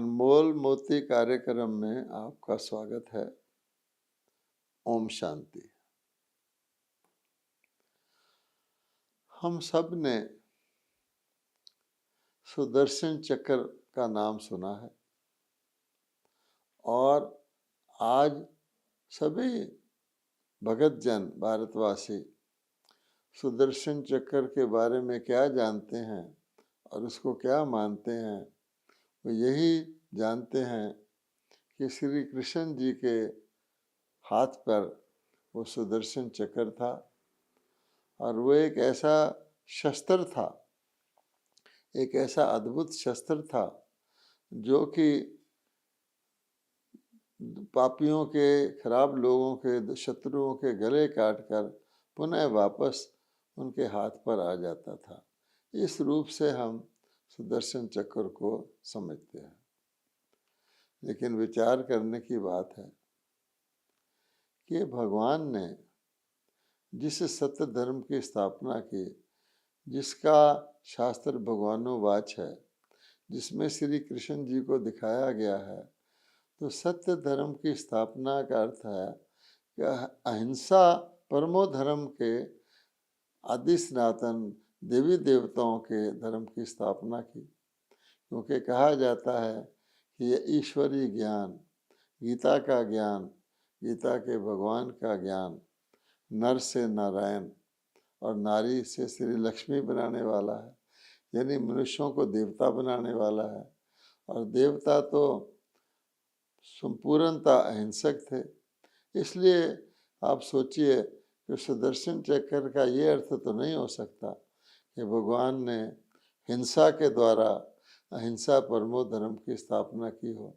अनमोल मोती कार्यक्रम में आपका स्वागत है। ओम शांति। हम सब ने सुदर्शन चक्र का नाम सुना है और आज सभी भगत जन भारतवासी सुदर्शन चक्र के बारे में क्या जानते हैं और उसको क्या मानते हैं। वो यही जानते हैं कि श्री कृष्ण जी के हाथ पर वो सुदर्शन चक्र था और वो एक ऐसा शस्त्र था, एक ऐसा अद्भुत शस्त्र था जो कि पापियों के, खराब लोगों के, शत्रुओं के गले काटकर पुनः वापस उनके हाथ पर आ जाता था। इस रूप से हम सुदर्शन चक्र को समझते हैं। लेकिन विचार करने की बात है कि भगवान ने जिस सत्य धर्म की स्थापना की, जिसका शास्त्र भगवानुवाच है, जिसमें श्री कृष्ण जी को दिखाया गया है, तो सत्य धर्म की स्थापना का अर्थ है कि अहिंसा परमो धर्म के आदि सनातन देवी देवताओं के धर्म की स्थापना की। क्योंकि कहा जाता है कि ये ईश्वरीय ज्ञान, गीता का ज्ञान, गीता के भगवान का ज्ञान नर से नारायण और नारी से श्री लक्ष्मी बनाने वाला है, यानी मनुष्यों को देवता बनाने वाला है। और देवता तो संपूर्णता अहिंसक थे। इसलिए आप सोचिए कि सुदर्शन चक्र का ये अर्थ तो नहीं हो सकता कि भगवान ने हिंसा के द्वारा अहिंसा परमो धर्म की स्थापना की हो।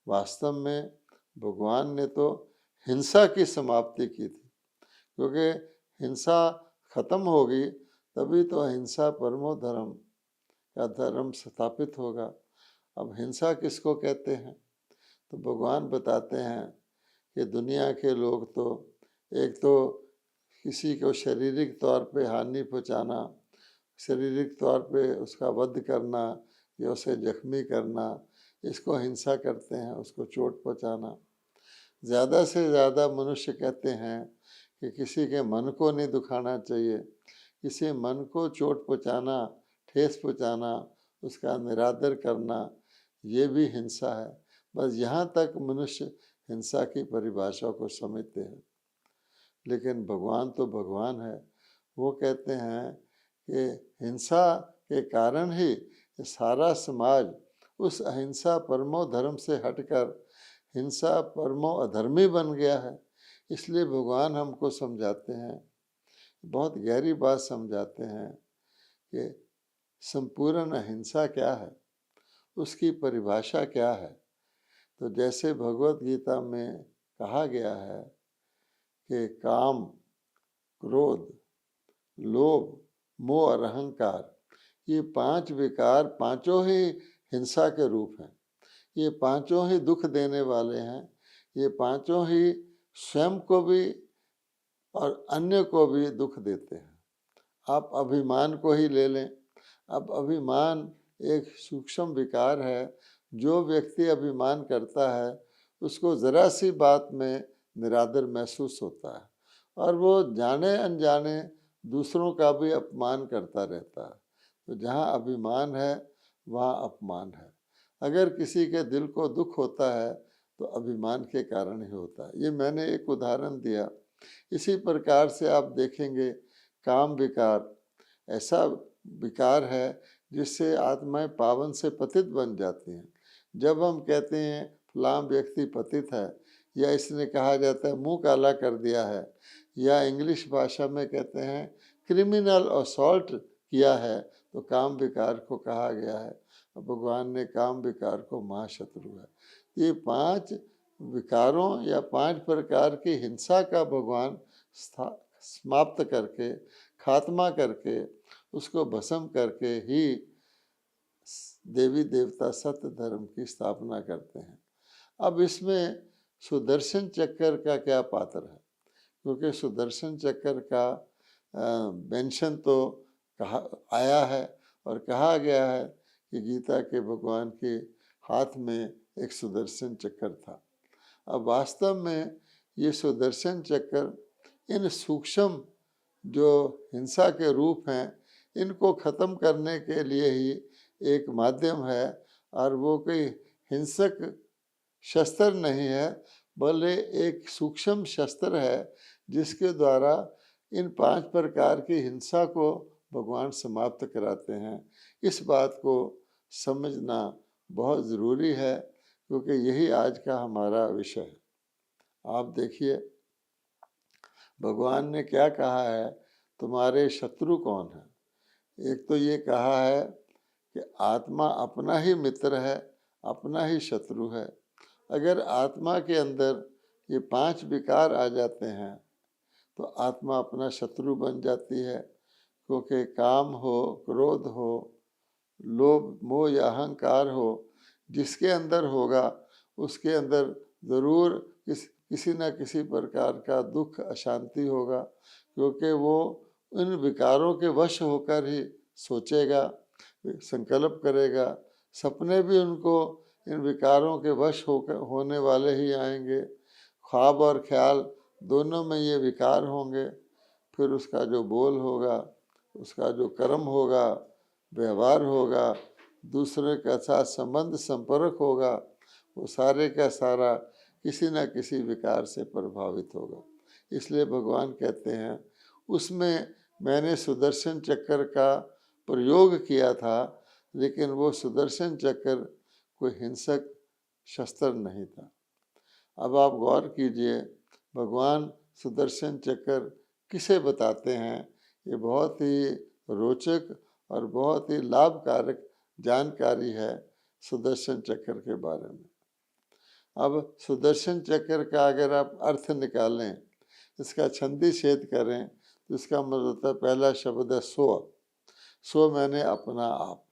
वास्तव में भगवान ने तो हिंसा की समाप्ति की थी, क्योंकि हिंसा खत्म होगी तभी तो अहिंसा परमो धर्म का धर्म स्थापित होगा। अब हिंसा किसको कहते हैं? तो भगवान बताते हैं कि दुनिया के लोग तो एक तो किसी को शारीरिक तौर पे हानि पहुंचाना, शारीरिक तौर पे उसका वध करना या उसे जख्मी करना, इसको हिंसा कहते हैं, उसको चोट पहुंचाना। ज़्यादा से ज़्यादा मनुष्य कहते हैं कि किसी के मन को नहीं दुखाना चाहिए, किसी मन को चोट पहुंचाना, ठेस पहुंचाना, उसका निरादर करना, ये भी हिंसा है। बस यहाँ तक मनुष्य हिंसा की परिभाषा को समझते हैं। लेकिन भगवान तो भगवान है। वो कहते हैं कि हिंसा के कारण ही सारा समाज उस अहिंसा परमो धर्म से हटकर हिंसा परमो अधर्मी बन गया है। इसलिए भगवान हमको समझाते हैं, बहुत गहरी बात समझाते हैं कि संपूर्ण अहिंसा क्या है, उसकी परिभाषा क्या है। तो जैसे भगवत गीता में कहा गया है कि काम, क्रोध, लोभ, मोह और अहंकार, ये 5 विकार पांचों ही हिंसा के रूप हैं। ये पांचों ही दुख देने वाले हैं। ये पांचों ही स्वयं को भी और अन्य को भी दुख देते हैं। आप अभिमान को ही ले लें। अब अभिमान एक सूक्ष्म विकार है। जो व्यक्ति अभिमान करता है उसको ज़रा सी बात में निरादर महसूस होता है और वो जाने अनजाने दूसरों का भी अपमान करता रहता है। तो जहाँ अभिमान है वहाँ अपमान है। अगर किसी के दिल को दुख होता है तो अभिमान के कारण ही होता है। ये मैंने एक उदाहरण दिया। इसी प्रकार से आप देखेंगे काम विकार ऐसा विकार है जिससे आत्माएं पावन से पतित बन जाती हैं। जब हम कहते हैं फलां व्यक्ति पतित है, या इसने कहा जाता है मुंह काला कर दिया है, या इंग्लिश भाषा में कहते हैं क्रिमिनल असॉल्ट किया है, तो काम विकार को कहा गया है। भगवान ने काम विकार को महाशत्रु है। ये 5 विकारों या 5 प्रकार की हिंसा का भगवान समाप्त करके, खात्मा करके, उसको भस्म करके ही देवी देवता सत्य धर्म की स्थापना करते हैं। अब इसमें सुदर्शन चक्र का क्या पात्र है? क्योंकि सुदर्शन चक्र का मेंशन तो कहा आया है और कहा गया है कि गीता के भगवान की हाथ में एक सुदर्शन चक्र था। अब वास्तव में ये सुदर्शन चक्र इन सूक्ष्म जो हिंसा के रूप हैं इनको खत्म करने के लिए ही एक माध्यम है, और वो कोई हिंसक शस्त्र नहीं है, बल्कि एक सूक्ष्म शस्त्र है जिसके द्वारा इन 5 प्रकार की हिंसा को भगवान समाप्त कराते हैं। इस बात को समझना बहुत ज़रूरी है, क्योंकि यही आज का हमारा विषय है। आप देखिए भगवान ने क्या कहा है, तुम्हारे शत्रु कौन है। एक तो ये कहा है कि आत्मा अपना ही मित्र है, अपना ही शत्रु है। अगर आत्मा के अंदर ये 5 विकार आ जाते हैं तो आत्मा अपना शत्रु बन जाती है, क्योंकि काम हो, क्रोध हो, लोभ मोह या अहंकार हो, जिसके अंदर होगा उसके अंदर ज़रूर किसी न किसी प्रकार का दुख अशांति होगा, क्योंकि वो इन विकारों के वश होकर ही सोचेगा, संकल्प करेगा। सपने भी उनको इन विकारों के वश होने वाले ही आएंगे। ख्वाब और ख्याल दोनों में ये विकार होंगे। फिर उसका जो बोल होगा, उसका जो कर्म होगा, व्यवहार होगा, दूसरे के साथ संबंध संपर्क होगा, वो सारे का सारा किसी न किसी विकार से प्रभावित होगा। इसलिए भगवान कहते हैं उसमें मैंने सुदर्शन चक्र का प्रयोग किया था, लेकिन वो सुदर्शन चक्र कोई हिंसक शस्त्र नहीं था। अब आप गौर कीजिए, भगवान सुदर्शन चक्र किसे बताते हैं। ये बहुत ही रोचक और बहुत ही लाभकारक जानकारी है सुदर्शन चक्र के बारे में। अब सुदर्शन चक्र का अगर आप अर्थ निकालें, इसका छंदी छेद करें तो इसका मतलब होता है, पहला शब्द है स्व। स्व मैंने अपना आप,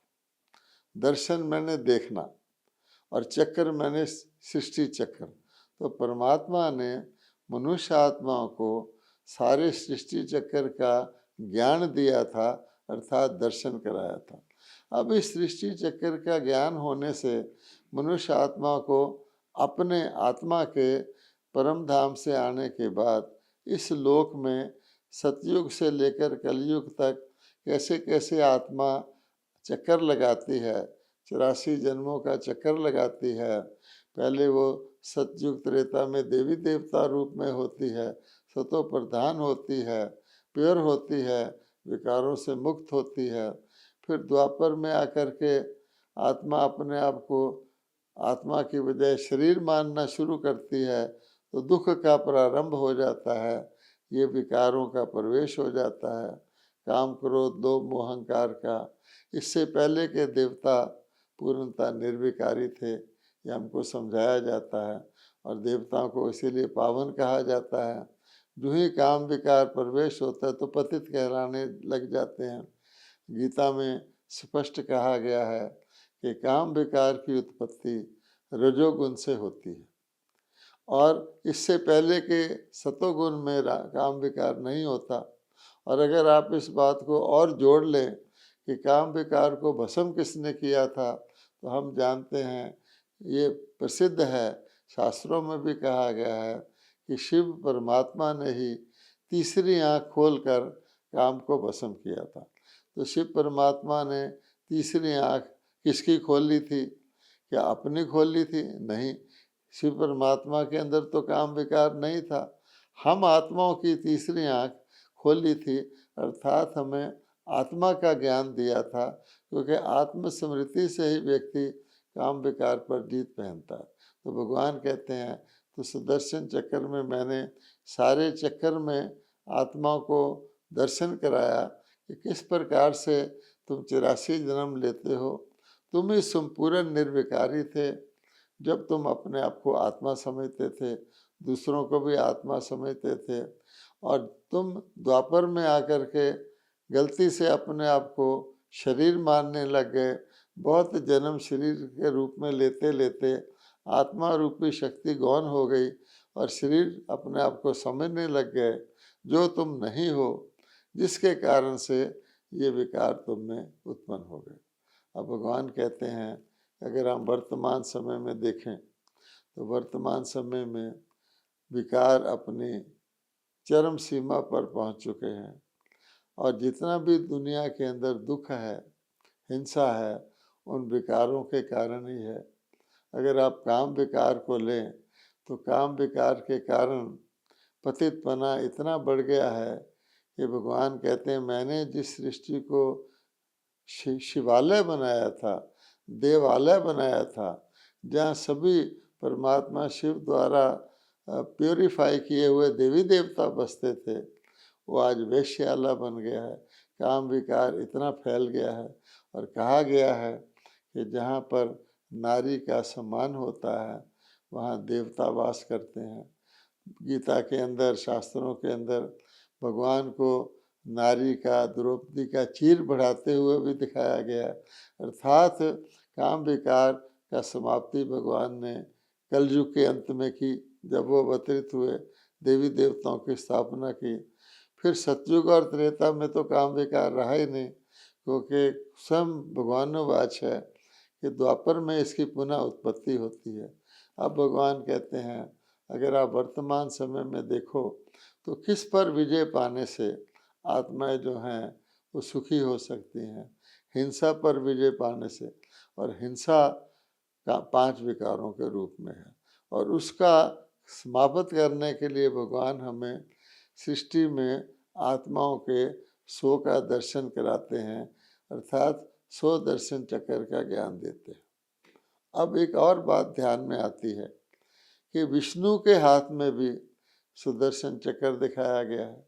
दर्शन मैंने देखना, और चक्र मैंने सृष्टि चक्र। तो परमात्मा ने मनुष्य आत्माओं को सारे सृष्टि चक्र का ज्ञान दिया था, अर्थात दर्शन कराया था। अब इस सृष्टि चक्र का ज्ञान होने से मनुष्य आत्मा को अपने आत्मा के परम धाम से आने के बाद इस लोक में सतयुग से लेकर कलयुग तक कैसे कैसे आत्मा चक्कर लगाती है, 84 जन्मों का चक्कर लगाती है। पहले वो सतयुग त्रेता में देवी देवता रूप में होती है, सतो प्रधान होती है, प्योर होती है, विकारों से मुक्त होती है। फिर द्वापर में आकर के आत्मा अपने आप को आत्मा की बजाय शरीर मानना शुरू करती है, तो दुख का प्रारंभ हो जाता है, ये विकारों का प्रवेश हो जाता है, काम क्रोध लोभ मोह अहंकार का। इससे पहले के देवता पूर्णतः निर्विकारी थे, ये हमको समझाया जाता है, और देवताओं को इसीलिए पावन कहा जाता है। जो ही काम विकार प्रवेश होता है तो पतित कहलाने लग जाते हैं। गीता में स्पष्ट कहा गया है कि काम विकार की उत्पत्ति रजोगुण से होती है, और इससे पहले के सतोगुण में काम विकार नहीं होता। और अगर आप इस बात को और जोड़ लें कि काम विकार को भस्म किसने किया था, तो हम जानते हैं, ये प्रसिद्ध है, शास्त्रों में भी कहा गया है कि शिव परमात्मा ने ही तीसरी आँख खोलकर काम को भस्म किया था। तो शिव परमात्मा ने तीसरी आँख किसकी खोल ली थी? क्या अपनी खोल ली थी? नहीं, शिव परमात्मा के अंदर तो काम विकार नहीं था। हम आत्माओं की तीसरी आँख खोल ली थी, अर्थात हमें आत्मा का ज्ञान दिया था, क्योंकि आत्मस्मृति से ही व्यक्ति काम विकार पर जीत पहनता है। तो भगवान कहते हैं, तो सुदर्शन चक्र में मैंने सारे चक्र में आत्माओं को दर्शन कराया कि किस प्रकार से तुम 84 जन्म लेते हो। तुम ही संपूर्ण निर्विकारी थे जब तुम अपने आप को आत्मा समझते थे, दूसरों को भी आत्मा समझते थे, और तुम द्वापर में आकर के गलती से अपने आप को शरीर मानने लग गए। बहुत जन्म शरीर के रूप में लेते लेते आत्मा रूपी शक्ति गौण हो गई, और शरीर अपने आप को समझने लग गए जो तुम नहीं हो, जिसके कारण से ये विकार तुम में उत्पन्न हो गए। अब भगवान कहते हैं, अगर हम वर्तमान समय में देखें तो वर्तमान समय में विकार अपनी चरम सीमा पर पहुंच चुके हैं और जितना भी दुनिया के अंदर दुख है, हिंसा है, उन विकारों के कारण ही है। अगर आप काम विकार को लें तो काम विकार के कारण पतितपना इतना बढ़ गया है कि भगवान कहते हैं मैंने जिस सृष्टि को शिवालय बनाया था, देवालय बनाया था, जहाँ सभी परमात्मा शिव द्वारा प्योरीफाई किए हुए देवी देवता बसते थे, वो आज वेश्यालय बन गया है। काम विकार इतना फैल गया है और कहा गया है कि जहाँ पर नारी का सम्मान होता है वहाँ देवता वास करते हैं। गीता के अंदर, शास्त्रों के अंदर भगवान को नारी का, द्रौपदी का चीर बढ़ाते हुए भी दिखाया गया। अर्थात काम विकार का समाप्ति भगवान ने कलयुग के अंत में की, जब वो अवतरित हुए, देवी देवताओं की स्थापना की। फिर सतयुग और त्रेता में तो काम विकार रहा ही नहीं, क्योंकि स्वयं भगवानोवाच है कि द्वापर में इसकी पुनः उत्पत्ति होती है। अब भगवान कहते हैं अगर आप वर्तमान समय में देखो तो किस पर विजय पाने से आत्माएं जो हैं वो सुखी हो सकती हैं। हिंसा पर विजय पाने से, और हिंसा का 5 विकारों के रूप में है, और उसका समाप्त करने के लिए भगवान हमें सृष्टि में आत्माओं के 100 का दर्शन कराते हैं, अर्थात 100 दर्शन चक्र का ज्ञान देते हैं। अब एक और बात ध्यान में आती है कि विष्णु के हाथ में भी सुदर्शन चक्र दिखाया गया है,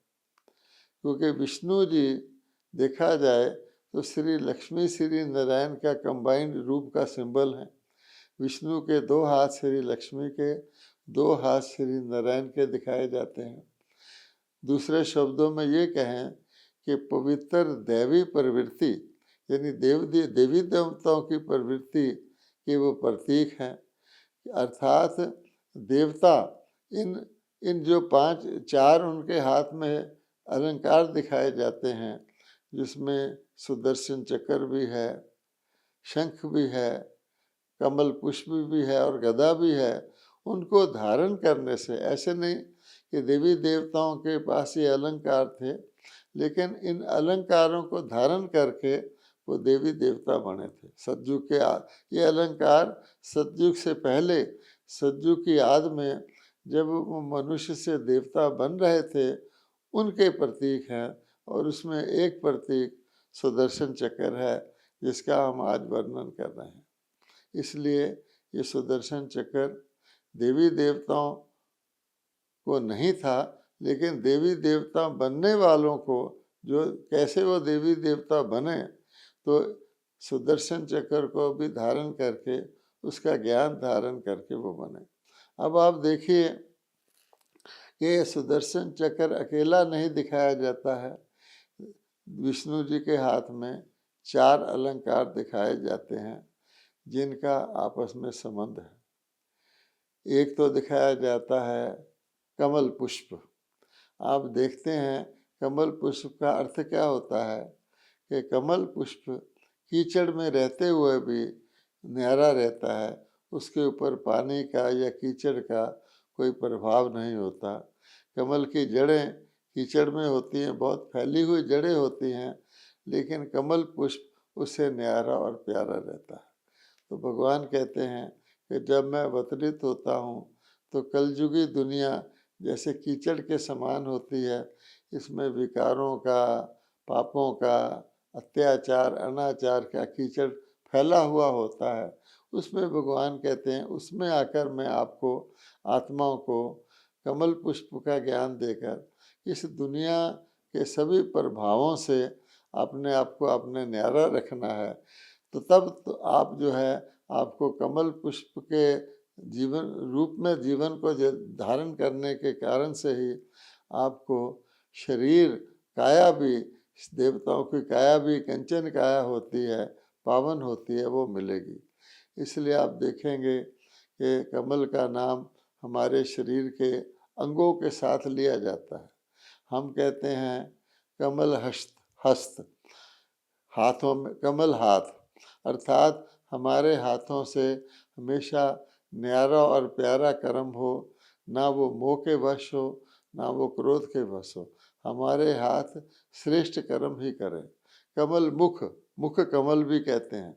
क्योंकि विष्णु जी देखा जाए तो श्री लक्ष्मी श्री नारायण का कंबाइंड रूप का सिंबल है। विष्णु के 2 हाथ श्री लक्ष्मी के, 2 हाथ श्री नारायण के दिखाए जाते हैं। दूसरे शब्दों में ये कहें कि पवित्र दैवी प्रवृत्ति यानी देवी देवताओं की प्रवृत्ति के वो प्रतीक हैं। अर्थात देवता इन जो 4 उनके हाथ में अलंकार दिखाए जाते हैं, जिसमें सुदर्शन चक्र भी है, शंख भी है, कमल पुष्प भी है और गदा भी है। उनको धारण करने से, ऐसे नहीं कि देवी देवताओं के पास ये अलंकार थे, लेकिन इन अलंकारों को धारण करके वो देवी देवता बने थे। सतयुग के ये अलंकार सतयुग से पहले, सतयुग की आद में जब वो मनुष्य से देवता बन रहे थे उनके प्रतीक हैं, और उसमें एक प्रतीक सुदर्शन चक्र है जिसका हम आज वर्णन कर रहे हैं। इसलिए ये सुदर्शन चक्र देवी देवताओं को नहीं था, लेकिन देवी देवता बनने वालों को, जो कैसे वो देवी देवता बने, तो सुदर्शन चक्र को भी धारण करके, उसका ज्ञान धारण करके वो बने। अब आप देखिए कि सुदर्शन चक्र अकेला नहीं दिखाया जाता है। विष्णु जी के हाथ में 4 अलंकार दिखाए जाते हैं जिनका आपस में संबंध है। एक तो दिखाया जाता है कमल पुष्प। आप देखते हैं कमल पुष्प का अर्थ क्या होता है कि कमल पुष्प कीचड़ में रहते हुए भी न्यारा रहता है, उसके ऊपर पानी का या कीचड़ का कोई प्रभाव नहीं होता। कमल की जड़ें कीचड़ में होती हैं, बहुत फैली हुई जड़ें होती हैं, लेकिन कमल पुष्प उससे न्यारा और प्यारा रहता है। तो भगवान कहते हैं कि जब मैं अवतरित होता हूँ तो कलयुगी दुनिया जैसे कीचड़ के समान होती है, इसमें विकारों का, पापों का, अत्याचार, अनाचार का कीचड़ फैला हुआ होता है। उसमें भगवान कहते हैं उसमें आकर मैं आपको, आत्माओं को कमल पुष्प का ज्ञान देकर इस दुनिया के सभी प्रभावों से अपने आप को अपने न्यारा रखना है। तो तब तो आप जो है, आपको कमल पुष्प के जीवन रूप में जीवन को धारण करने के कारण से ही आपको शरीर, काया भी, देवताओं की काया भी कंचन काया होती है, पावन होती है, वो मिलेगी। इसलिए आप देखेंगे कि कमल का नाम हमारे शरीर के अंगों के साथ लिया जाता है। हम कहते हैं कमल हस्त, हाथों में कमल हाथ, अर्थात हमारे हाथों से हमेशा न्यारा और प्यारा कर्म हो, ना वो मोह के वश हो, ना वो क्रोध के वश हो। हमारे हाथ श्रेष्ठ कर्म ही करें। कमल मुख, मुख कमल भी कहते हैं।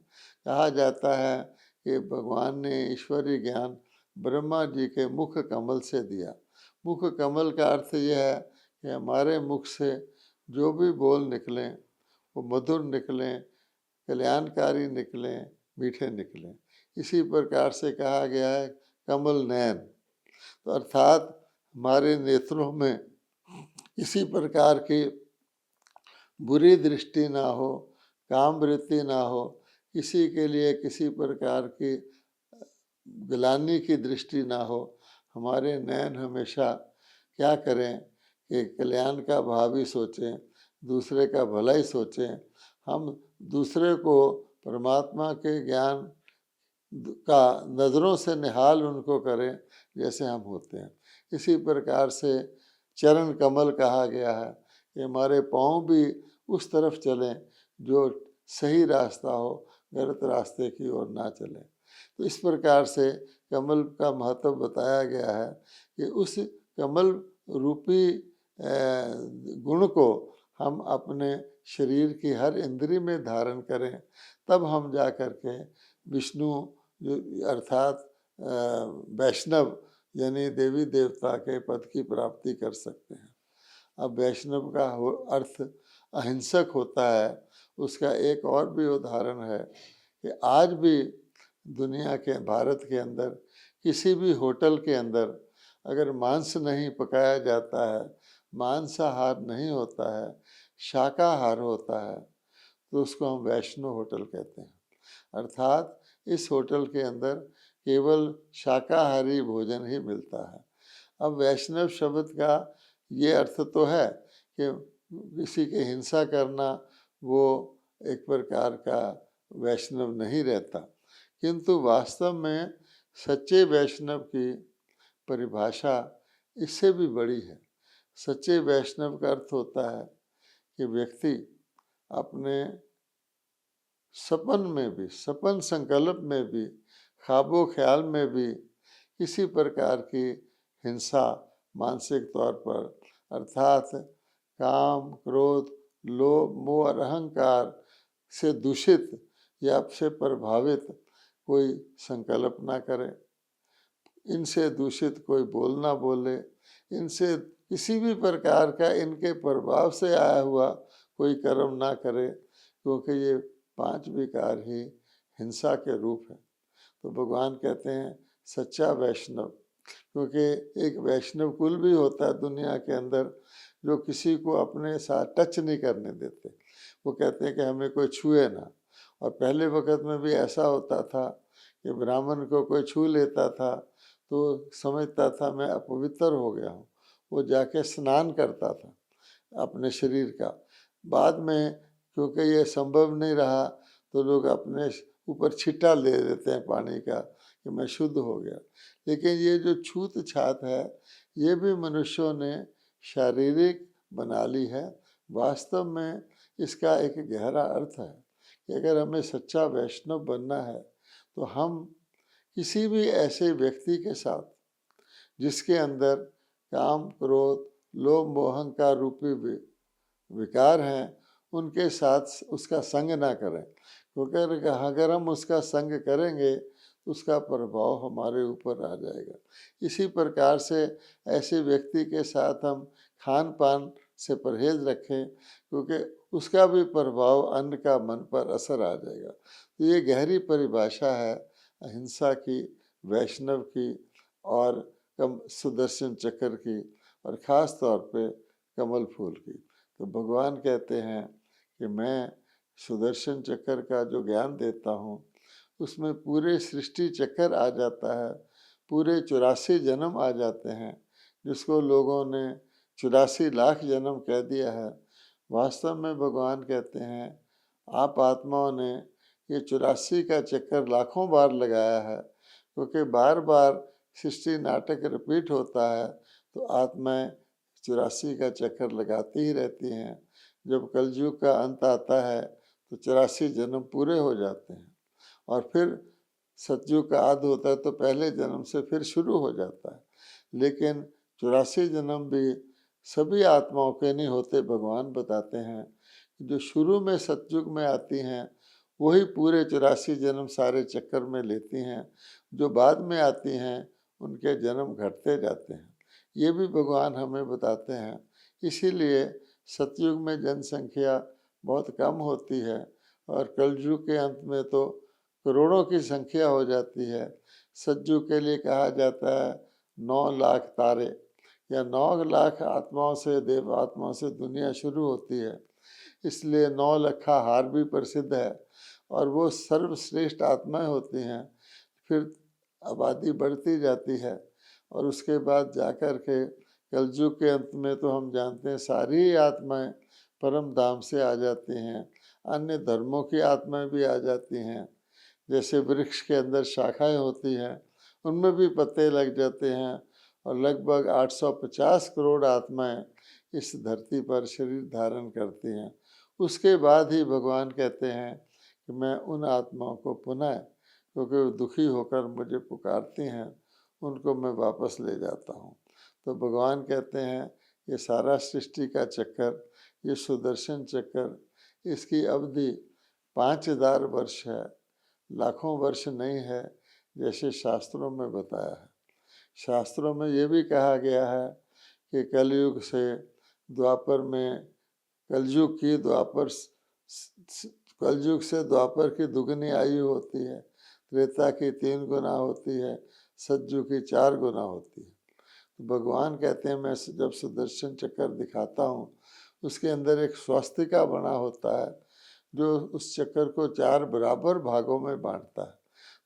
कहा जाता है कि भगवान ने ईश्वरीय ज्ञान ब्रह्मा जी के मुख कमल से दिया। मुख कमल का अर्थ यह है कि हमारे मुख से जो भी बोल निकलें वो मधुर निकलें, कल्याणकारी निकलें, मीठे निकलें। इसी प्रकार से कहा गया है कमल नयन। तो अर्थात हमारे नेत्रों में किसी प्रकार की बुरी दृष्टि ना हो, काम वृत्ति ना हो, किसी के लिए किसी प्रकार की ग्लानि की दृष्टि ना हो। हमारे नयन हमेशा क्या करें कि कल्याण का भाव ही सोचें, दूसरे का भला ही सोचें। हम दूसरे को परमात्मा के ज्ञान का नज़रों से निहाल उनको करें जैसे हम होते हैं। इसी प्रकार से चरण कमल कहा गया है कि हमारे पाँव भी उस तरफ चलें जो सही रास्ता हो, गलत रास्ते की ओर ना चलें। तो इस प्रकार से कमल का महत्व बताया गया है कि उस कमल रूपी गुण को हम अपने शरीर की हर इंद्री में धारण करें, तब हम जा कर के विष्णु अर्थात वैष्णव यानी देवी देवता के पद की प्राप्ति कर सकते हैं। अब वैष्णव का अर्थ अहिंसक होता है। उसका एक और भी उदाहरण है कि आज भी दुनिया के, भारत के अंदर किसी भी होटल के अंदर अगर मांस नहीं पकाया जाता है, मांसाहार नहीं होता है, शाकाहार होता है, तो उसको हम वैष्णव होटल कहते हैं। अर्थात इस होटल के अंदर केवल शाकाहारी भोजन ही मिलता है। अब वैष्णव शब्द का ये अर्थ तो है कि किसी की हिंसा करना वो एक प्रकार का वैष्णव नहीं रहता, किंतु वास्तव में सच्चे वैष्णव की परिभाषा इससे भी बड़ी है। सच्चे वैष्णव का अर्थ होता है कि व्यक्ति अपने सपन में भी, सपन संकल्प में भी, ख्वाबो ख्याल में भी किसी प्रकार की हिंसा मानसिक तौर पर अर्थात काम, क्रोध, लोभ, मोह और अहंकार से दूषित या से प्रभावित कोई संकल्प ना करे, इनसे दूषित कोई बोल ना बोले, इनसे किसी भी प्रकार का इनके प्रभाव से आया हुआ कोई कर्म ना करे, क्योंकि ये 5 विकार ही हिंसा के रूप है। तो भगवान कहते हैं सच्चा वैष्णव, क्योंकि एक वैष्णव कुल भी होता है दुनिया के अंदर जो किसी को अपने साथ टच नहीं करने देते। वो कहते हैं कि हमें कोई छुए ना। और पहले वक्त में भी ऐसा होता था कि ब्राह्मण को कोई छू लेता था तो समझता था मैं अपवित्र हो गया हूँ, वो जाके स्नान करता था अपने शरीर का। बाद में क्योंकि ये संभव नहीं रहा तो लोग अपने ऊपर छिट्टा ले देते हैं पानी का कि मैं शुद्ध हो गया। लेकिन ये जो छूत छात है ये भी मनुष्यों ने शारीरिक बना ली है। वास्तव में इसका एक गहरा अर्थ है कि अगर हमें सच्चा वैष्णव बनना है तो हम किसी भी ऐसे व्यक्ति के साथ जिसके अंदर काम, क्रोध, लोभ, मोह, अहंकार रूपी विकार हैं, उनके साथ उसका संग ना करें, क्योंकि अगर हम उसका संग करेंगे तो उसका प्रभाव हमारे ऊपर आ जाएगा। इसी प्रकार से ऐसे व्यक्ति के साथ हम खान पान से परहेज रखें, क्योंकि उसका भी प्रभाव अन्न का मन पर असर आ जाएगा। तो ये गहरी परिभाषा है अहिंसा की, वैष्णव की और सुदर्शन चक्र की, और ख़ास तौर पे कमल फूल की। तो भगवान कहते हैं कि मैं सुदर्शन चक्र का जो ज्ञान देता हूँ उसमें पूरे सृष्टि चक्कर आ जाता है, पूरे 84 जन्म आ जाते हैं, जिसको लोगों ने 84 लाख जन्म कह दिया है। वास्तव में भगवान कहते हैं आप आत्माओं ने ये 84 का चक्कर लाखों बार लगाया है, क्योंकि बार बार सृष्टि नाटक रिपीट होता है तो आत्माएं 84 का चक्कर लगाती ही रहती हैं। जब कलयुग का अंत आता है तो 84 जन्म पूरे हो जाते हैं। और फिर सतयुग का आदि होता है तो पहले जन्म से फिर शुरू हो जाता है। लेकिन 84 जन्म भी सभी आत्माओं के नहीं होते। भगवान बताते हैं कि जो शुरू में सतयुग में आती हैं वही पूरे 84 जन्म सारे चक्कर में लेती हैं, जो बाद में आती हैं उनके जन्म घटते जाते हैं। ये भी भगवान हमें बताते हैं। इसीलिए सतयुग में जनसंख्या बहुत कम होती है और कलयुग के अंत में तो करोड़ों की संख्या हो जाती है। सतयुग के लिए कहा जाता है 9 लाख तारे या 9 लाख आत्माओं से, देव आत्माओं से दुनिया शुरू होती है। इसलिए 9 लखा हार भी प्रसिद्ध है और वो सर्वश्रेष्ठ आत्माएं होती हैं। फिर आबादी बढ़ती जाती है और उसके बाद जाकर के कलयुग के अंत में तो हम जानते हैं सारी आत्माएं परम धाम से आ जाती हैं। अन्य धर्मों की आत्माएं भी आ जाती हैं। जैसे वृक्ष के अंदर शाखाएं होती हैं उनमें भी पत्ते लग जाते हैं और लगभग 850 करोड़ आत्माएं इस धरती पर शरीर धारण करती हैं। उसके बाद ही भगवान कहते हैं कि मैं उन आत्माओं को पुनः, क्योंकि वो दुखी होकर मुझे पुकारती हैं, उनको मैं वापस ले जाता हूँ। तो भगवान कहते हैं ये सारा सृष्टि का चक्कर, ये सुदर्शन चक्कर, इसकी अवधि 5000 वर्ष है, लाखों वर्ष नहीं है जैसे शास्त्रों में बताया है। शास्त्रों में ये भी कहा गया है कि कलयुग से द्वापर में, कलयुग से द्वापर की दुगनी आयु होती है, त्रेता की 3 गुना होती है, सतयुग की 4 गुना होती है। तो भगवान कहते हैं मैं जब सुदर्शन चक्कर दिखाता हूँ उसके अंदर एक स्वास्तिका बना होता है जो उस चक्कर को 4 बराबर भागों में बांटता है।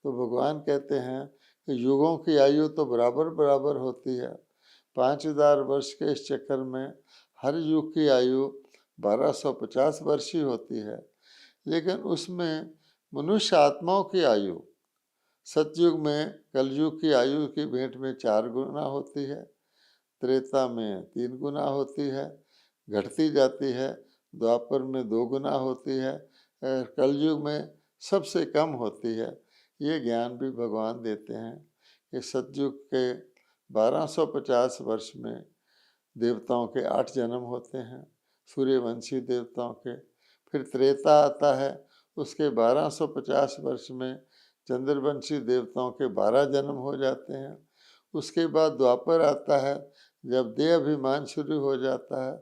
तो भगवान कहते हैं कि युगों की आयु तो बराबर बराबर होती है। 5000 वर्ष के इस चक्कर में हर युग की आयु 1250 वर्ष ही होती है। लेकिन उसमें मनुष्य आत्माओं की आयु सतयुग में कलयुग की आयु की भेंट में 4 गुना होती है, त्रेता में 3 गुना होती है, घटती जाती है, द्वापर में 2 गुना होती है, कलयुग में सबसे कम होती है। ये ज्ञान भी भगवान देते हैं कि सतयुग के 1250 वर्ष में देवताओं के 8 जन्म होते हैं, सूर्यवंशी देवताओं के। फिर त्रेता आता है, उसके 1250 वर्ष में चंद्रवंशी देवताओं के 12 जन्म हो जाते हैं। उसके बाद द्वापर आता है, जब देह अभिमान शुरू हो जाता है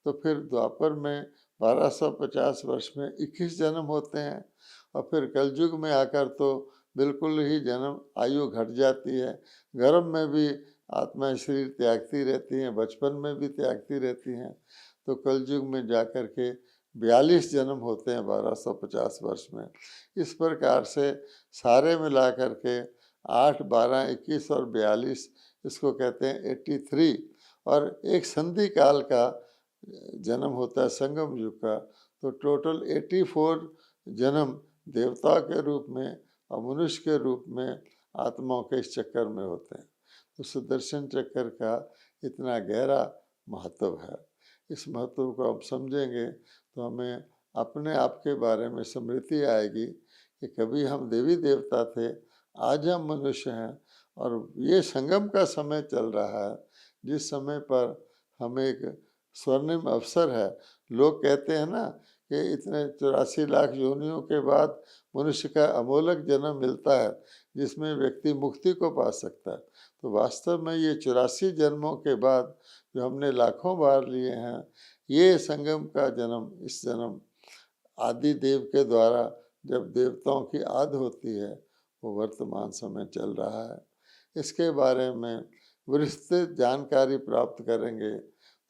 तो फिर द्वापर में 1250 वर्ष में 21 जन्म होते हैं और फिर कलयुग में आकर तो बिल्कुल ही जन्म आयु घट जाती है। गर्भ में भी आत्माएं शरीर त्यागती रहती हैं, बचपन में भी त्यागती रहती हैं। तो कलयुग में जाकर के 42 जन्म होते हैं 1250 वर्ष में। इस प्रकार से सारे मिला करके 8, 12, 21 और 42, इसको कहते हैं 83। और एक संधि काल का जन्म होता है संगम युग का, तो टोटल 84 जन्म देवता के रूप में और मनुष्य के रूप में आत्माओं के इस चक्कर में होते हैं। तो सुदर्शन चक्कर का इतना गहरा महत्व है। इस महत्व को अब समझेंगे तो हमें अपने आप के बारे में स्मृति आएगी कि कभी हम देवी देवता थे, आज हम मनुष्य हैं और ये संगम का समय चल रहा है जिस समय पर हमें एक स्वर्णिम अवसर है। लोग कहते हैं ना कि इतने 84 लाख योनियों के बाद मनुष्य का अमोलक जन्म मिलता है जिसमें व्यक्ति मुक्ति को पा सकता है। तो वास्तव में ये 84 जन्मों के बाद जो हमने लाखों बार लिए हैं, ये संगम का जन्म, इस जन्म आदि देव के द्वारा जब देवताओं की आद होती है वो वर्तमान समय चल रहा है। इसके बारे में विस्तृत जानकारी प्राप्त करेंगे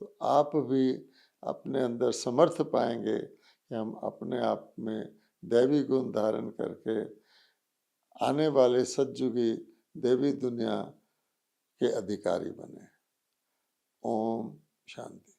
तो आप भी अपने अंदर समर्थ पाएंगे कि हम अपने आप में दैवी गुण धारण करके आने वाले सतयुगी देवी दुनिया के अधिकारी बने। ओम शांति।